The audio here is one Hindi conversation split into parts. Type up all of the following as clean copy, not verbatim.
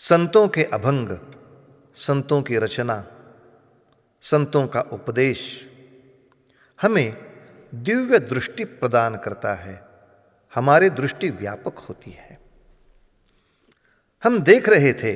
संतों के अभंग, संतों की रचना, संतों का उपदेश हमें दिव्य दृष्टि प्रदान करता है, हमारी दृष्टि व्यापक होती है। हम देख रहे थे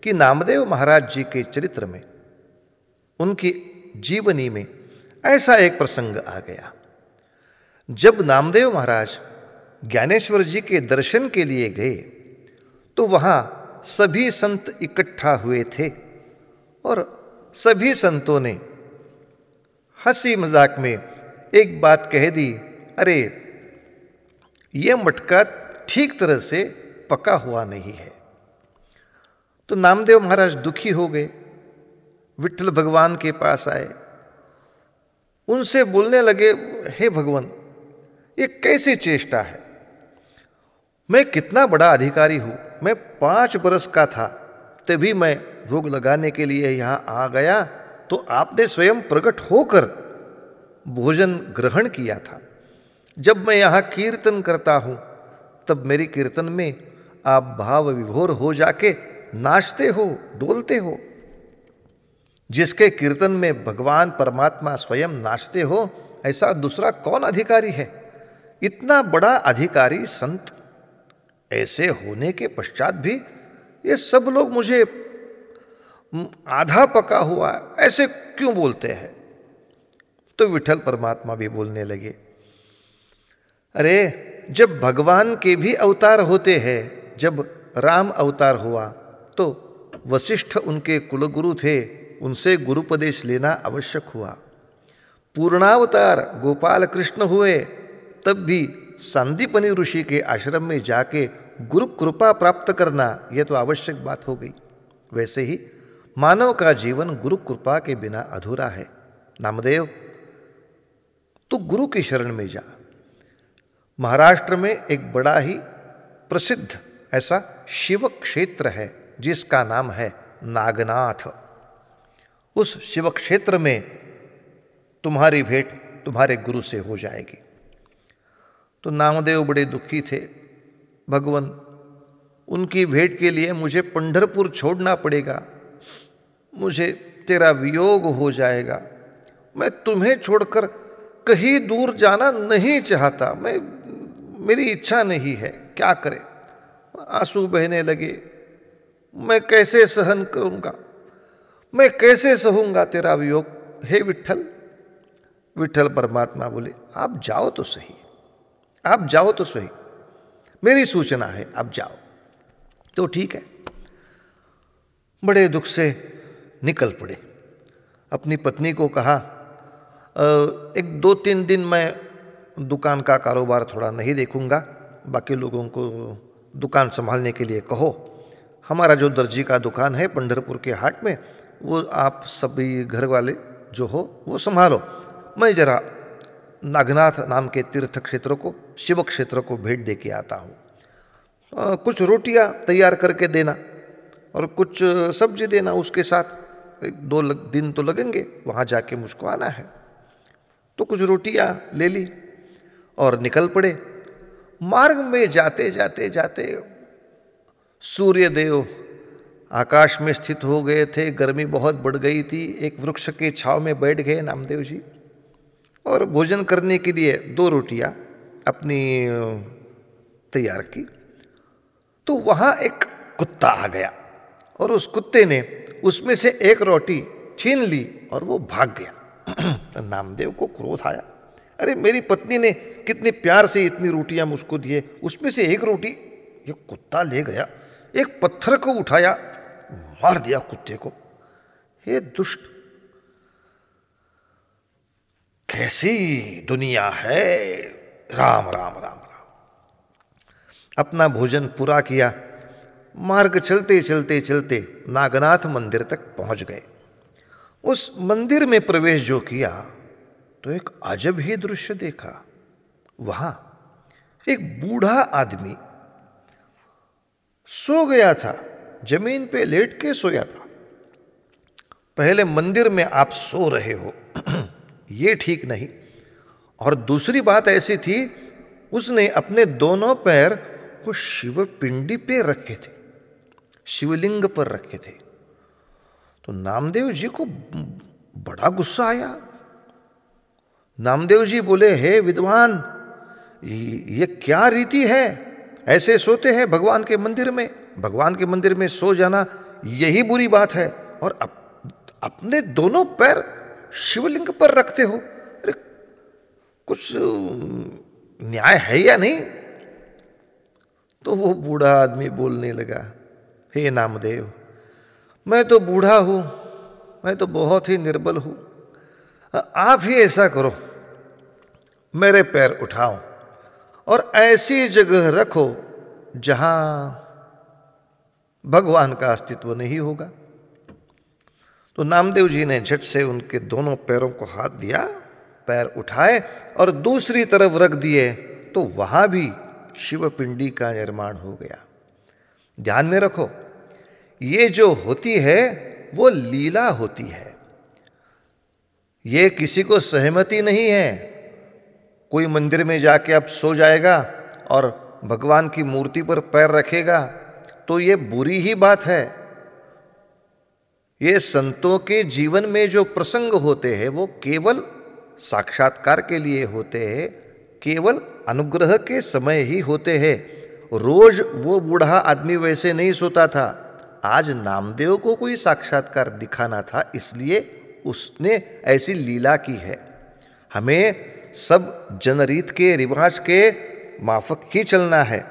कि नामदेव महाराज जी के चरित्र में, उनकी जीवनी में ऐसा एक प्रसंग आ गया। जब नामदेव महाराज ज्ञानेश्वर जी के दर्शन के लिए गए तो वहां सभी संत इकट्ठा हुए थे और सभी संतों ने हंसी मजाक में एक बात कह दी, अरे ये मटका ठीक तरह से पका हुआ नहीं है। तो नामदेव महाराज दुखी हो गए, विट्ठल भगवान के पास आए, उनसे बोलने लगे, हे भगवान, ये कैसी चेष्टा है? मैं कितना बड़ा अधिकारी हूं, मैं 5 बरस का था तभी मैं भोग लगाने के लिए यहां आ गया, तो आपने स्वयं प्रकट होकर भोजन ग्रहण किया था। जब मैं यहां कीर्तन करता हूं तब मेरी कीर्तन में आप भाव विभोर हो जाके नाचते हो, डोलते हो। जिसके कीर्तन में भगवान परमात्मा स्वयं नाचते हो, ऐसा दूसरा कौन अधिकारी है? इतना बड़ा अधिकारी संत, ऐसे होने के पश्चात भी ये सब लोग मुझे आधा पका हुआ ऐसे क्यों बोलते हैं? तो विठ्ठल परमात्मा भी बोलने लगे, अरे जब भगवान के भी अवतार होते हैं, जब राम अवतार हुआ तो वशिष्ठ उनके कुलगुरु थे, उनसे गुरुपदेश लेना आवश्यक हुआ। पूर्णावतार गोपाल कृष्ण हुए तब भी सांदीपनि ऋषि के आश्रम में जाके गुरु कृपा प्राप्त करना यह तो आवश्यक बात हो गई। वैसे ही मानव का जीवन गुरु कृपा के बिना अधूरा है। नामदेव, तू गुरु की शरण में जा। महाराष्ट्र में एक बड़ा ही प्रसिद्ध ऐसा शिव क्षेत्र है जिसका नाम है नागनाथ। उस शिव क्षेत्र में तुम्हारी भेंट तुम्हारे गुरु से हो जाएगी। तो नामदेव बड़े दुखी थे, भगवान उनकी भेंट के लिए मुझे पंढरपुर छोड़ना पड़ेगा, मुझे तेरा वियोग हो जाएगा, मैं तुम्हें छोड़कर कहीं दूर जाना नहीं चाहता, मेरी इच्छा नहीं है, क्या करें? आंसू बहने लगे, मैं कैसे सहन करूंगा, मैं कैसे सहूंगा तेरा वियोग, हे विठ्ठल। विठ्ठल परमात्मा बोले, आप जाओ तो सही, आप जाओ तो सही, मेरी सूचना है, आप जाओ। तो ठीक है, बड़े दुख से निकल पड़े। अपनी पत्नी को कहा, एक 2-3 दिन मैं दुकान का कारोबार थोड़ा नहीं देखूंगा, बाकी लोगों को दुकान संभालने के लिए कहो। हमारा जो दर्जी का दुकान है पंढरपुर के हाट में, वो आप सभी घर वाले जो हो वो संभालो, मैं जरा नागनाथ नाम के तीर्थ क्षेत्र को, शिव क्षेत्र को भेंट दे के आता हूँ। कुछ रोटियाँ तैयार करके देना और कुछ सब्जी देना उसके साथ, 1-2 दिन तो लगेंगे, वहाँ जाके मुझको आना है। तो कुछ रोटियाँ ले ली और निकल पड़े। मार्ग में जाते जाते जाते सूर्यदेव आकाश में स्थित हो गए थे, गर्मी बहुत बढ़ गई थी। एक वृक्ष के छांव में बैठ गए नामदेव जी और भोजन करने के लिए 2 रोटियां अपनी तैयार की। तो वहां एक कुत्ता आ गया और उस कुत्ते ने उसमें से एक रोटी छीन ली और वो भाग गया। तो नामदेव को क्रोध आया, अरे मेरी पत्नी ने कितने प्यार से इतनी रोटियां मुझको दिए, उसमें से एक रोटी ये कुत्ता ले गया। एक पत्थर को उठाया, मार दिया कुत्ते को। हे दुष्ट, कैसी दुनिया है! राम राम राम राम। अपना भोजन पूरा किया, मार्ग चलते चलते चलते नागनाथ मंदिर तक पहुंच गए। उस मंदिर में प्रवेश जो किया तो एक अजब ही दृश्य देखा। वहां एक बूढ़ा आदमी सो गया था, जमीन पे लेट के सोया था। पहले मंदिर में आप सो रहे हो ये ठीक नहीं, और दूसरी बात ऐसी थी, उसने अपने दोनों पैर वो शिव पिंडी पे रखे थे। शिवलिंग पर रखे थे। तो नामदेव जी को बड़ा गुस्सा आया। नामदेव जी बोले, हे विद्वान, ये क्या रीति है? ऐसे सोते हैं भगवान के मंदिर में? भगवान के मंदिर में सो जाना यही बुरी बात है, और अपने दोनों पैर शिवलिंग पर रखते हो। अरे कुछ न्याय है या नहीं? तो वो बूढ़ा आदमी बोलने लगा, हे नामदेव, मैं तो बूढ़ा हूं, मैं तो बहुत ही निर्बल हूं। आप ही ऐसा करो, मेरे पैर उठाओ और ऐसी जगह रखो जहां भगवान का अस्तित्व नहीं होगा। तो नामदेव जी ने झट से उनके दोनों पैरों को हाथ दिया, पैर उठाए और दूसरी तरफ रख दिए, तो वहां भी शिवपिंडी का निर्माण हो गया। ध्यान में रखो, ये जो होती है वो लीला होती है, ये किसी को सहमति नहीं है। कोई मंदिर में जाके अब सो जाएगा और भगवान की मूर्ति पर पैर रखेगा तो ये बुरी ही बात है। ये संतों के जीवन में जो प्रसंग होते हैं वो केवल साक्षात्कार के लिए होते हैं, केवल अनुग्रह के समय ही होते हैं। रोज वो बूढ़ा आदमी वैसे नहीं सोता था। आज नामदेव को कोई साक्षात्कार दिखाना था, इसलिए उसने ऐसी लीला की है। हमें सब जनरीत के रिवाज के माफक ही चलना है।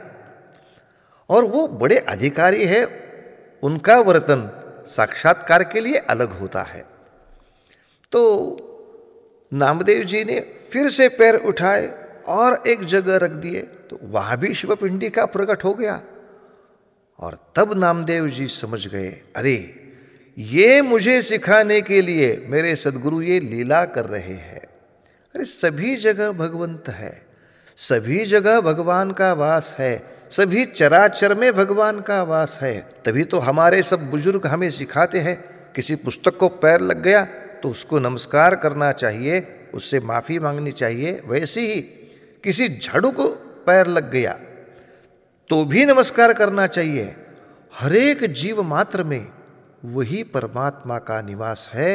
और वो बड़े अधिकारी है, उनका वर्तन साक्षात्कार के लिए अलग होता है। तो नामदेव जी ने फिर से पैर उठाए और एक जगह रख दिए, तो वहां भी शिवपिंडी का प्रकट हो गया। और तब नामदेव जी समझ गए, अरे ये मुझे सिखाने के लिए मेरे सद्गुरु ये लीला कर रहे हैं। अरे सभी जगह भगवंत है, सभी जगह भगवान का वास है, सभी चराचर में भगवान का वास है। तभी तो हमारे सब बुजुर्ग हमें सिखाते हैं, किसी पुस्तक को पैर लग गया तो उसको नमस्कार करना चाहिए, उससे माफ़ी मांगनी चाहिए। वैसे ही किसी झाड़ू को पैर लग गया तो भी नमस्कार करना चाहिए। हर एक जीव मात्र में वही परमात्मा का निवास है,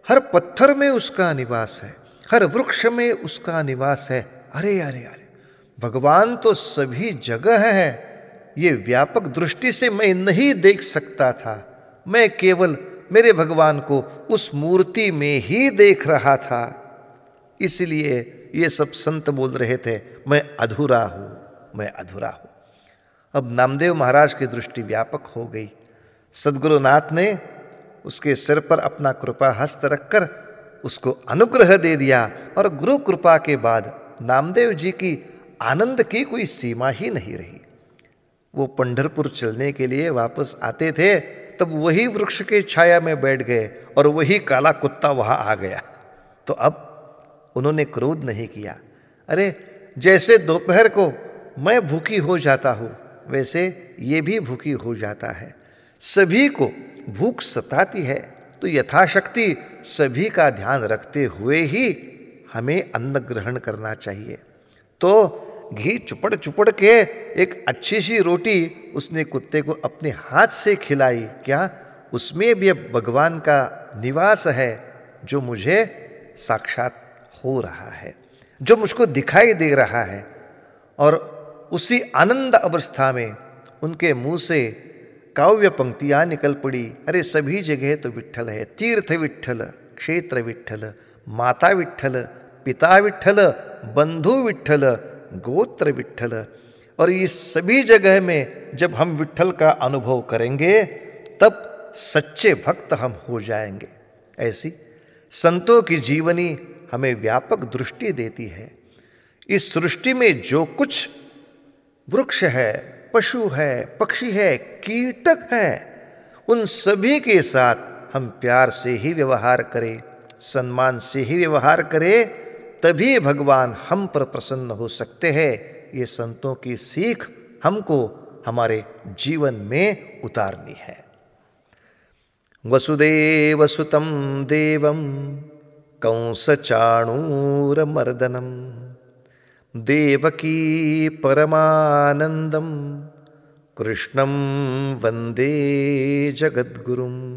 हर पत्थर में उसका निवास है, हर वृक्ष में उसका निवास है। अरे अरे अरे, भगवान तो सभी जगह है। ये व्यापक दृष्टि से मैं नहीं देख सकता था, मैं केवल मेरे भगवान को उस मूर्ति में ही देख रहा था। इसलिए ये सब संत बोल रहे थे, मैं अधूरा हूं, मैं अधूरा हूं। अब नामदेव महाराज की दृष्टि व्यापक हो गई। सद्गुरुनाथ ने उसके सिर पर अपना कृपा हस्त रखकर उसको अनुग्रह दे दिया, और गुरु कृपा के बाद नामदेव जी की आनंद की कोई सीमा ही नहीं रही। वो पंढरपुर चलने के लिए वापस आते थे, तब वही वृक्ष के छाया में बैठ गए और वही काला कुत्ता वहां आ गया। तो अब उन्होंने क्रोध नहीं किया। अरे जैसे दोपहर को मैं भूखी हो जाता हूं, वैसे ये भी भूखी हो जाता है। सभी को भूख सताती है, तो यथाशक्ति सभी का ध्यान रखते हुए ही हमें अन्न ग्रहण करना चाहिए। तो घी चुपड़ चुपड़ के एक अच्छी सी रोटी उसने कुत्ते को अपने हाथ से खिलाई। क्या उसमें भी अब भगवान का निवास है, जो मुझे साक्षात हो रहा है, जो मुझको दिखाई दे रहा है। और उसी आनंद अवस्था में उनके मुंह से काव्य पंक्तियां निकल पड़ी। अरे सभी जगह तो विठ्ठल है, तीर्थ विठ्ठल, क्षेत्र विठ्ठल, माता विठ्ठल, पिता विठ्ठल, बंधु विठ्ठल, गोत्र विठ्ठल। और इस सभी जगह में जब हम विठ्ठल का अनुभव करेंगे तब सच्चे भक्त हम हो जाएंगे। ऐसी संतों की जीवनी हमें व्यापक दृष्टि देती है। इस सृष्टि में जो कुछ वृक्ष है, पशु है, पक्षी है, कीटक है, उन सभी के साथ हम प्यार से ही व्यवहार करें, सम्मान से ही व्यवहार करें, तभी भगवान हम पर प्रसन्न हो सकते हैं। ये संतों की सीख हमको हमारे जीवन में उतारनी है। वसुदेव सुतं देवं कंस चाणूरमर्दनम देवकी परमानंदम कृष्णं वन्दे जगद्गुरुम्।